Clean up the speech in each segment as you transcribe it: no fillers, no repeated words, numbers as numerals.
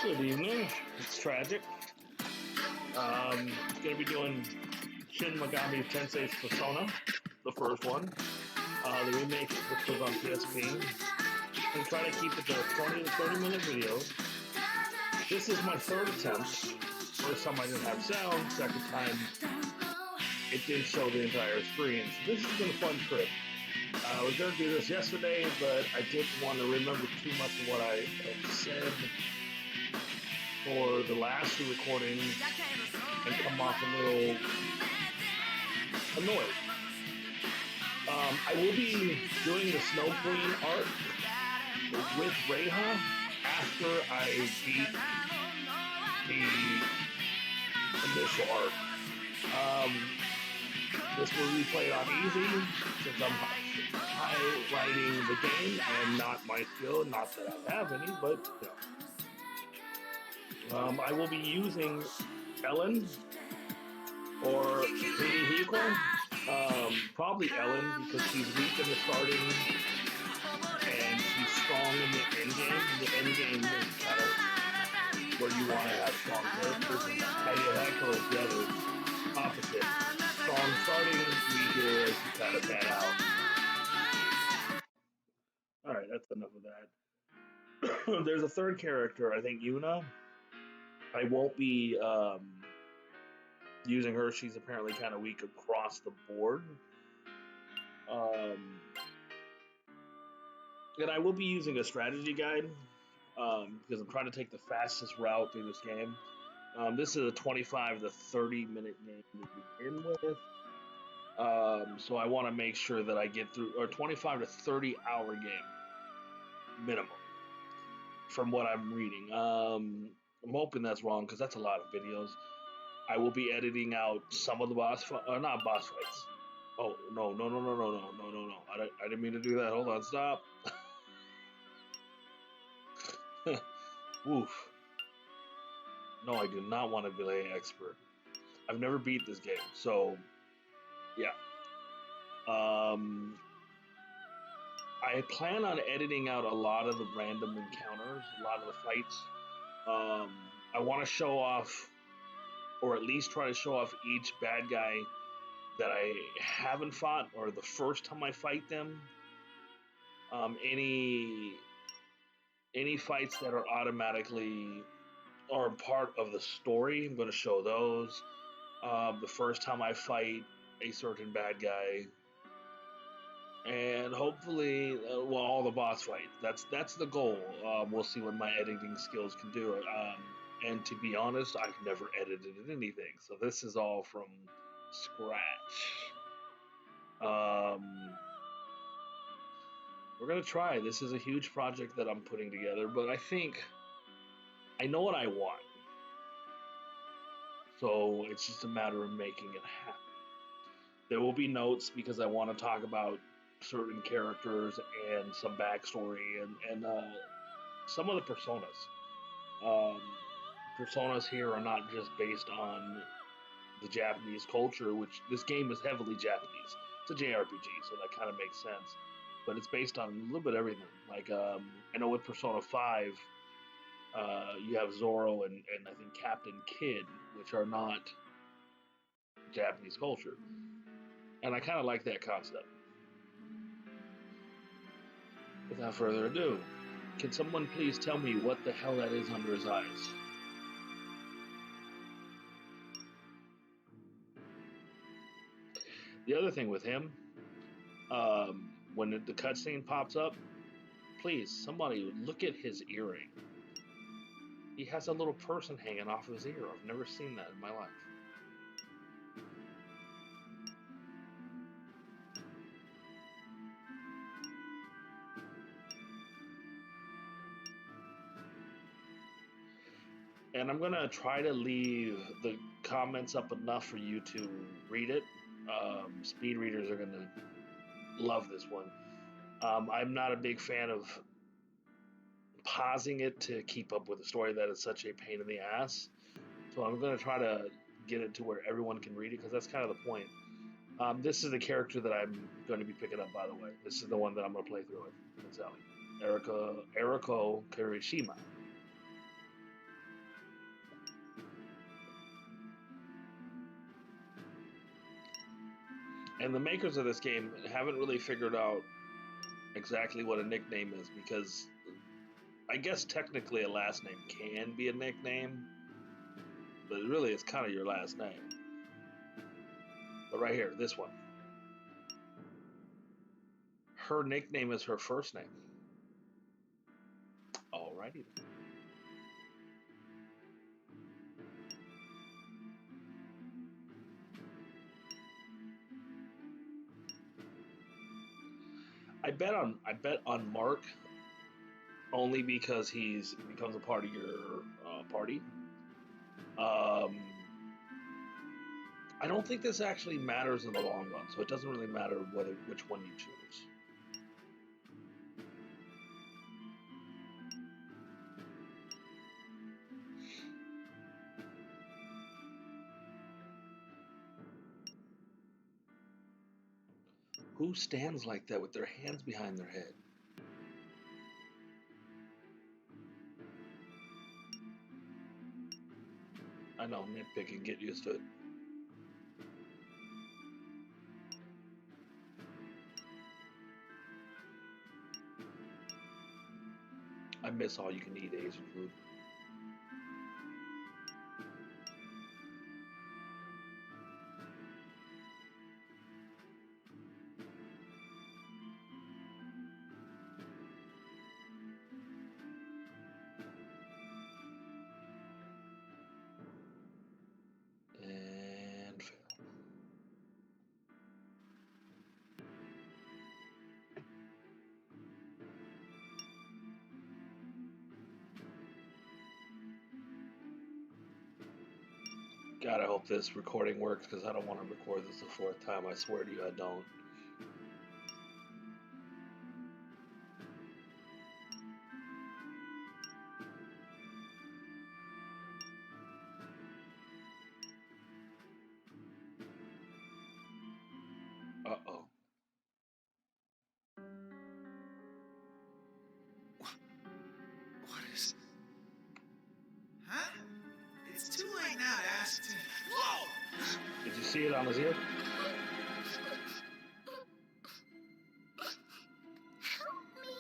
Good evening. It's tragic. Gonna be doing Shin Megami Tensei's Persona, the first one. The remake, which was on PSP. I'm trying to keep it to 20 to 30-minute videos. This is my third attempt. First time I didn't have sound. Second time, it did show the entire screen. So this has been a fun trip. I was gonna do this yesterday, but I didn't want to remember too much of what I had said for the last two recordings and come off a little annoyed. I will be doing the Snow Queen arc with Reha after I beat the initial arc. This will be played on easy since I'm highlighting the game and not my skill. Not that I have any, but you know. I will be using Ellen or Hiko. Probably Ellen because she's weak in the starting and she's strong in the end game. The end game is kind of where you want to have strong characters. And Hiko is the other opposite. Strong starting, weak is kind of bad out. Alright, that's enough of that. There's a third character, I think Yuna. I won't be using her. She's apparently kind of weak across the board. And I will be using a strategy guide because I'm trying to take the fastest route through this game. This is a 25 to 30 minute game to begin with. So I want to make sure that I get through, or 25 to 30 hour game minimum from what I'm reading. I'm hoping that's wrong because that's a lot of videos. I will be editing out some of the not boss fights. Oh, no. I didn't mean to do that. Hold on, stop. Woof. No, I do not want to be an expert. I've never beat this game, so yeah. I plan on editing out a lot of the random encounters, a lot of the fights. I want to show off, or at least try to show off each bad guy that I haven't fought, or the first time I fight them. Any fights that are automatically are part of the story, I'm going to show those. The first time I fight a certain bad guy, and hopefully, all the boss fights. That's the goal. We'll see what my editing skills can do. And to be honest, I've never edited anything, so this is all from scratch. We're gonna try. This is a huge project that I'm putting together, but I think I know what I want. So it's just a matter of making it happen. There will be notes because I want to talk about certain characters and some backstory and some of the personas. Personas here are not just based on the Japanese culture, which this game is heavily Japanese. It's a JRPG, so that kind of makes sense. But it's based on a little bit of everything. Like I know with Persona 5, you have Zoro and I think Captain Kid, which are not Japanese culture. And I kind of like that concept. Without further ado, can someone please tell me what the hell that is under his eyes? The other thing with him, when the cutscene pops up, please, somebody look at his earring. He has a little person hanging off of his ear. I've never seen that in my life. And I'm going to try to leave the comments up enough for you to read it. Speed readers are going to love this one. I'm not a big fan of pausing it to keep up with the story. That is such a pain in the ass. So I'm going to try to get it to where everyone can read it because that's kind of the point. This is the character that I'm going to be picking up, by the way. This is the one that I'm going to play through with Sally. Eriko Kirishima. And the makers of this game haven't really figured out exactly what a nickname is, because I guess technically a last name can be a nickname, but really it's kind of your last name. But right here, this one. Her nickname is her first name. Alrighty then. I bet on Mark only because he becomes a part of your party. I don't think this actually matters in the long run, so it doesn't really matter which one you choose. Who stands like that with their hands behind their head? I know, nitpicking, get used to it. I miss all you can eat Asian food. And fail. God, I hope this recording works, because I don't want to record this the fourth time. I swear to you, I don't. Uh-oh. What is... Huh? It's too late now to ask to... Whoa! Did you see it on his ear? Help me.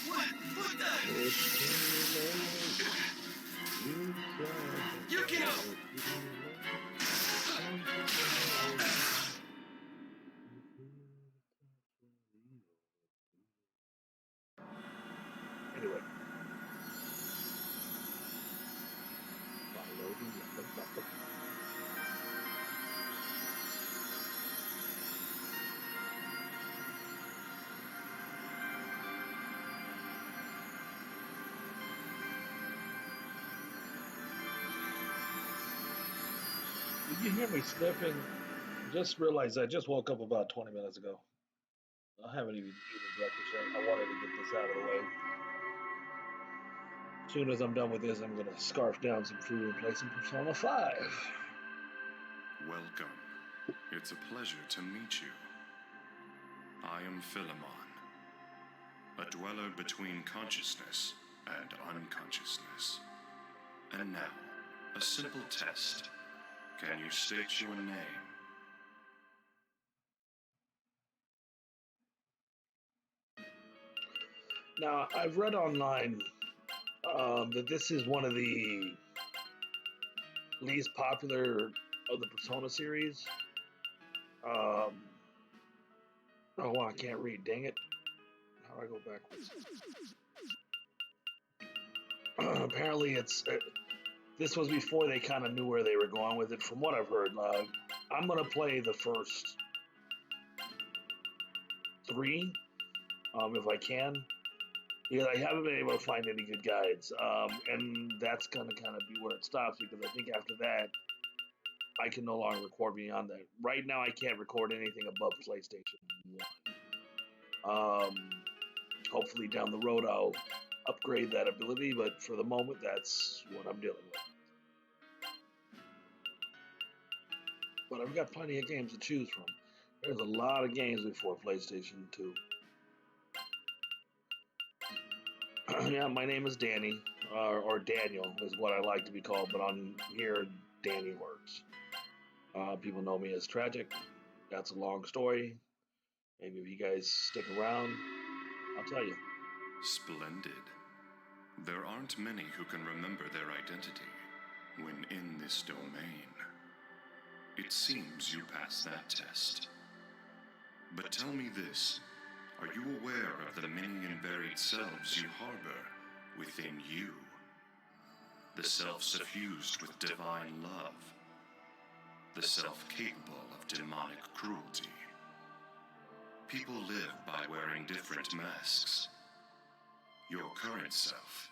What the... You get him! Anyway. Did you hear me sniffing? Just realized I just woke up about 20 minutes ago. I haven't even eaten breakfast yet. I wanted to get this out of the way. As soon as I'm done with this, I'm going to scarf down some food and play some Persona 5. Welcome. It's a pleasure to meet you. I am Philemon, a dweller between consciousness and unconsciousness. And now, a simple test. Can you state your name? Now, I've read online that this is one of the least popular of the Persona series. Oh, I can't read. Dang it. How do I go backwards? Apparently, this was before they kind of knew where they were going with it, from what I've heard. I'm going to play the first 3, if I can, because I haven't been able to find any good guides, and that's going to kind of be where it stops, because I think after that, I can no longer record beyond that. Right now, I can't record anything above PlayStation 1. Hopefully down the road, I'll upgrade that ability, but for the moment, that's what I'm dealing with. But I've got plenty of games to choose from. There's a lot of games before PlayStation 2. Yeah, my name is Danny, or Daniel is what I like to be called, but on here, Danny works. People know me as Tragic. That's a long story. Maybe if you guys stick around, I'll tell you. Splendid. There aren't many who can remember their identity when in this domain. It seems you passed that test. But tell me this, are you aware of the many and varied selves you harbor within you? The self suffused with divine love. The self capable of demonic cruelty. People live by wearing different masks. Your current self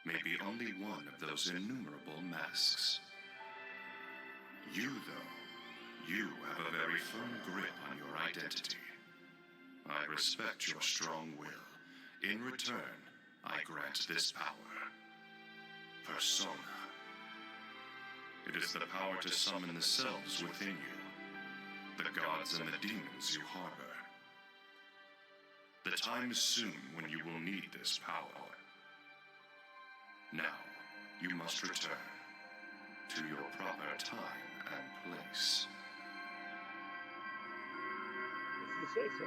may be only one of those innumerable masks. You, though, you have a very firm grip on your identity. I respect your strong will. In return, I grant this power. Persona. It is the power to summon the selves within you, the gods and the demons you harbor. The time is soon when you will need this power. Now, you must return to your proper time and place. If you say so.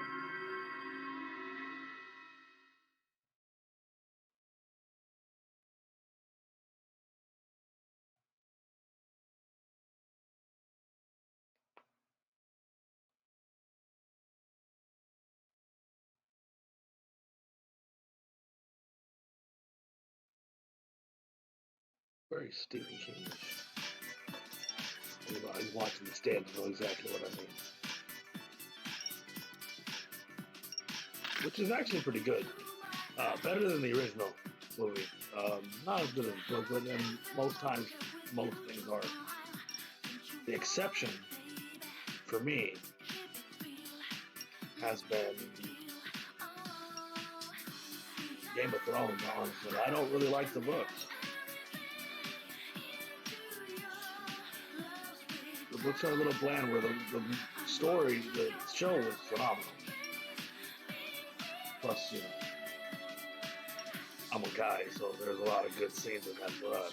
Very Stephen King-ish. Anybody watching the stand know exactly what I mean. Which is actually pretty good. Better than the original movie. Not as good as the book, but then most times, most things are. The exception, for me, has been Game of Thrones, honestly. I don't really like the books. The books are a little bland, where the story, the show was phenomenal. Plus, you know, I'm a guy, so there's a lot of good scenes in that for us.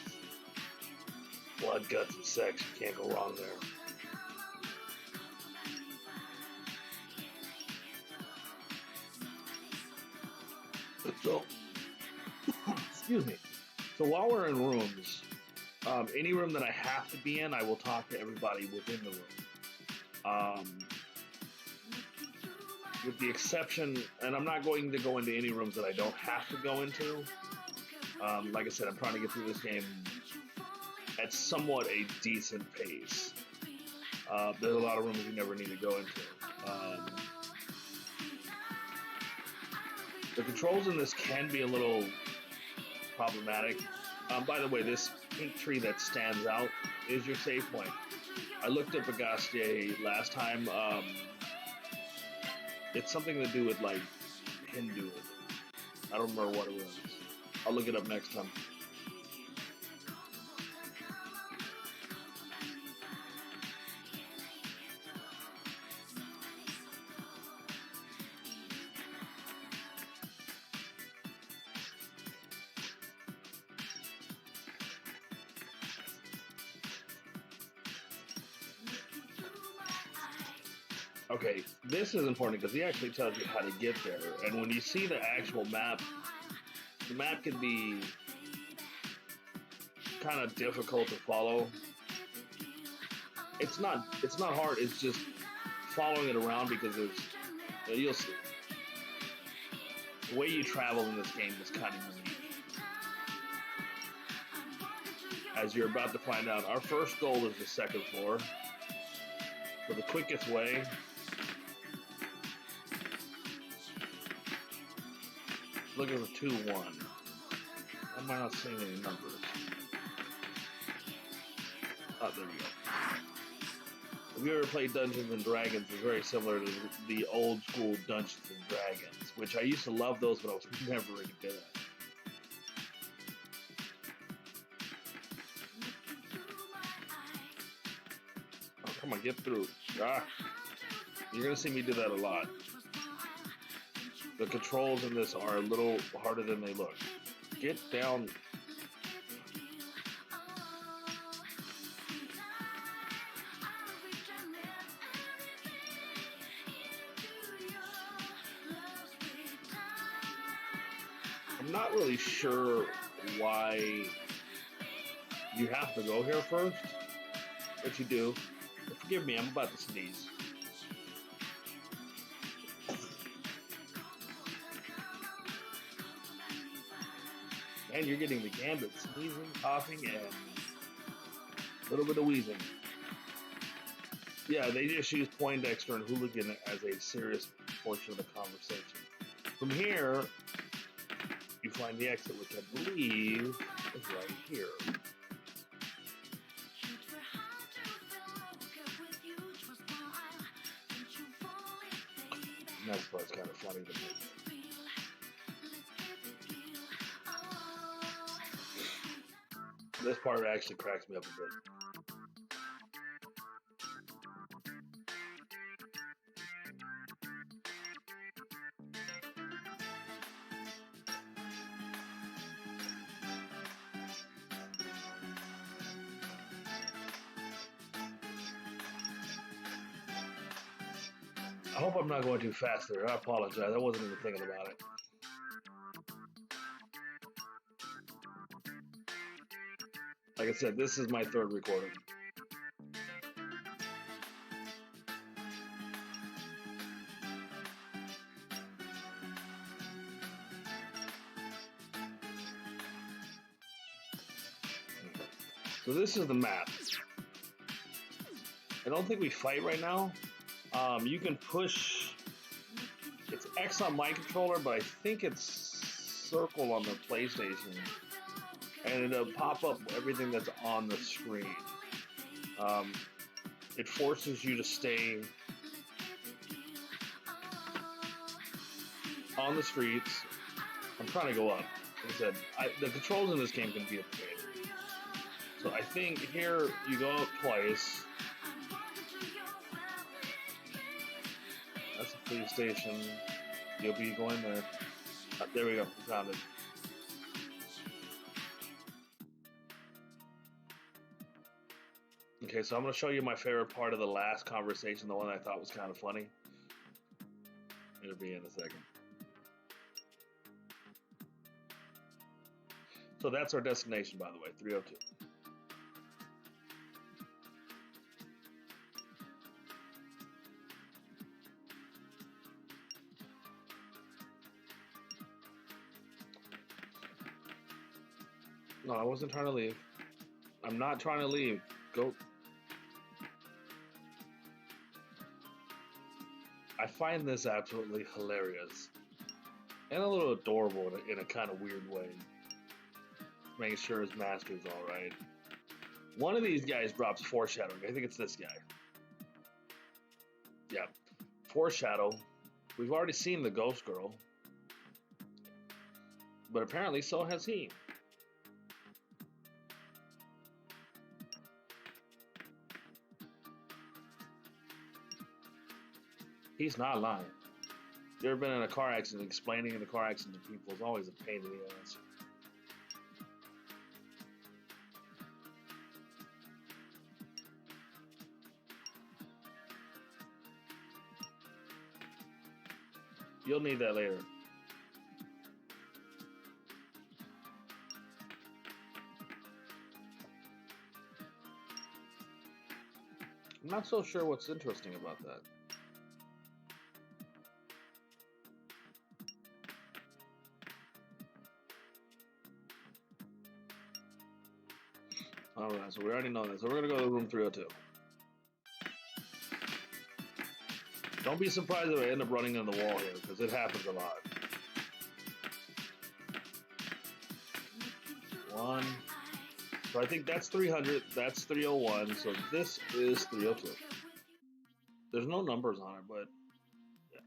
Blood, guts, and sex, you can't go wrong there. So, excuse me. So while we're in rooms, any room that I have to be in, I will talk to everybody within the room. With the exception, and I'm not going to go into any rooms that I don't have to go into. Like I said, I'm trying to get through this game at somewhat a decent pace. There's a lot of rooms you never need to go into. The controls in this can be a little problematic. By the way, this pink tree that stands out is your save point. I looked up Agaste last time. It's something to do with, like, Hinduism. I don't remember what it was. I'll look it up next time. Okay, this is important because he actually tells you how to get there. And when you see the actual map, the map can be kind of difficult to follow. It's not hard. It's just following it around because there's, you'll see. The way you travel in this game is kind of unique. As you're about to find out, our first goal is the second floor. So the quickest way look at the 2-1. Why am I not seeing any numbers? Oh, there we go. If you ever played Dungeons and Dragons, it's very similar to the old school Dungeons and Dragons, which I used to love those, but I was never really good at. Oh, come on, get through. Ah, you're gonna see me do that a lot. The controls in this are a little harder than they look. Get down. I'm not really sure why you have to go here first, but you do. But forgive me, I'm about to sneeze. And you're getting the gambit, sneezing, coughing, and a little bit of wheezing. Yeah, they just use Poindexter and Hooligan as a serious portion of the conversation. From here, you find the exit, which I believe is right here. And that's what's kind of funny to me. This part actually cracks me up a bit. I hope I'm not going too fast there. I apologize. I wasn't even thinking about it. Like I said, this is my third recording. So this is the map. I don't think we fight right now. You can push, it's X on my controller, but I think it's circle on the PlayStation. And it'll pop up everything that's on the screen. It forces you to stay on the streets. I'm trying to go up. Like I said, the controls in this game can be a pain. So I think here you go up twice. That's a police station. You'll be going there. There we go. We found it. Okay, so I'm going to show you my favorite part of the last conversation, the one I thought was kind of funny. It'll be in a second. So that's our destination, by the way, 302. No, I wasn't trying to leave. I'm not trying to leave. Go. I find this absolutely hilarious and a little adorable in a kind of weird way. Making sure his master's all right. One of these guys drops foreshadowing. I think it's this guy. Yeah, foreshadow. We've already seen the ghost girl, but apparently so has he. He's not lying. You ever been in a car accident? Explaining the car accident to people is always a pain in the ass. You'll need that later. I'm not so sure what's interesting about that. Alright, so we already know that. So we're going to go to room 302. Don't be surprised if I end up running into the wall here, because it happens a lot. 1. So I think that's 300, that's 301, so this is 302. There's no numbers on it, but yeah.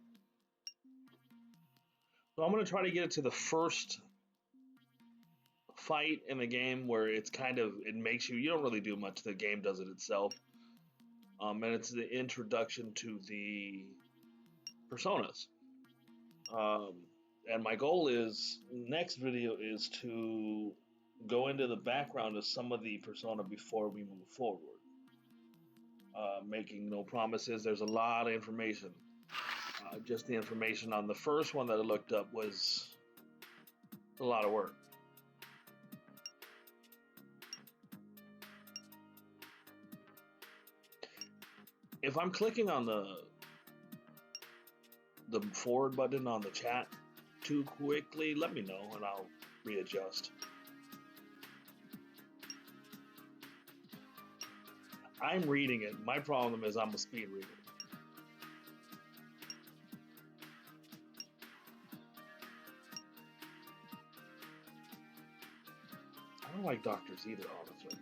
So I'm going to try to get it to the first fight in the game where it's kind of, it makes you don't really do much, the game does it itself. And it's the introduction to the personas. And my goal is, next video is to go into the background of some of the persona before we move forward. Making no promises, there's a lot of information. Just the information on the first one that I looked up was It's a lot of work. If I'm clicking on the forward button on the chat too quickly, let me know and I'll readjust. I'm reading it. My problem is I'm a speed reader. I don't like doctors either, honestly.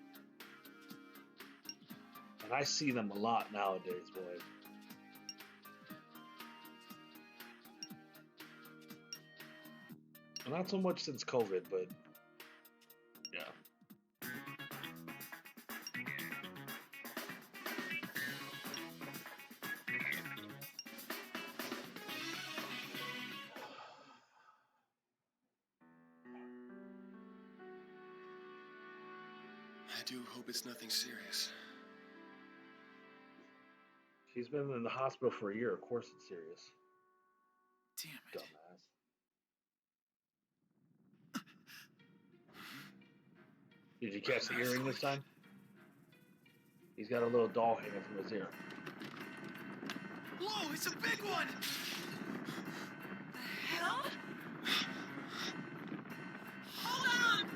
And I see them a lot nowadays, boy. Not so much since COVID, but yeah. I do hope it's nothing serious. She's been in the hospital for a year. Of course it's serious. Damn it. Dumbass. Did you catch the earring this time? He's got a little doll hanging from his ear. Whoa, it's a big one! The hell? Hold on!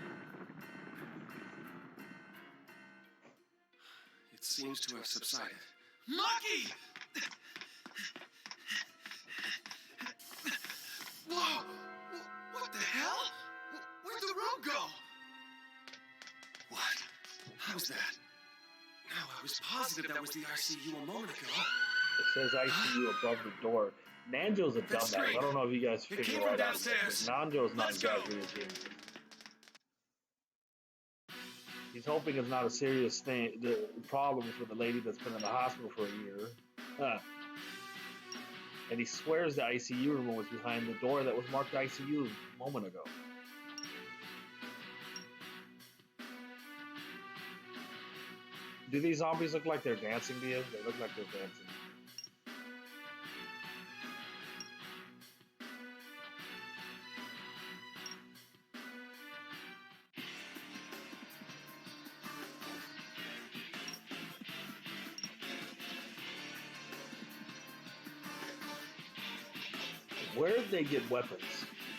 It seems to have subsided. Monkey! Whoa! What the hell? Where'd the room go? What? How's that? No, I was positive that was the ICU a moment ago. It says ICU above the door. Nanjo's a That's dumbass. great. I don't know if you guys It figured came it from out. downstairs. Nanjo's not Let's go. exactly a genius. He's hoping it's not a serious thing, the problem for the lady that's been in the hospital for a year. Huh. And he swears the ICU room was behind the door that was marked ICU a moment ago. Do these zombies look like they're dancing to you? They look like they're dancing. Where did they get weapons?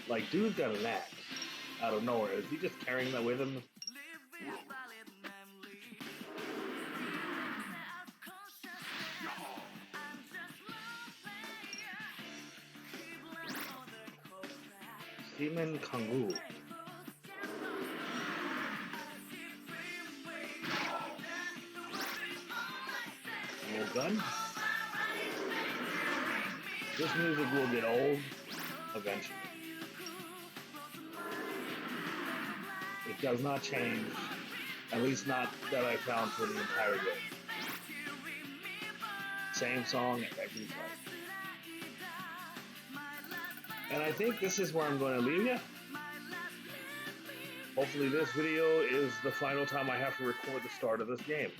Like, dude's got an axe out of nowhere. Is he just carrying that with him? Seaman Kangu. A little gun? This music will get old eventually. It does not change, at least not that I found for the entire game. Same song every time. And I think this is where I'm going to leave you. Hopefully this video is the final time I have to record the start of this game.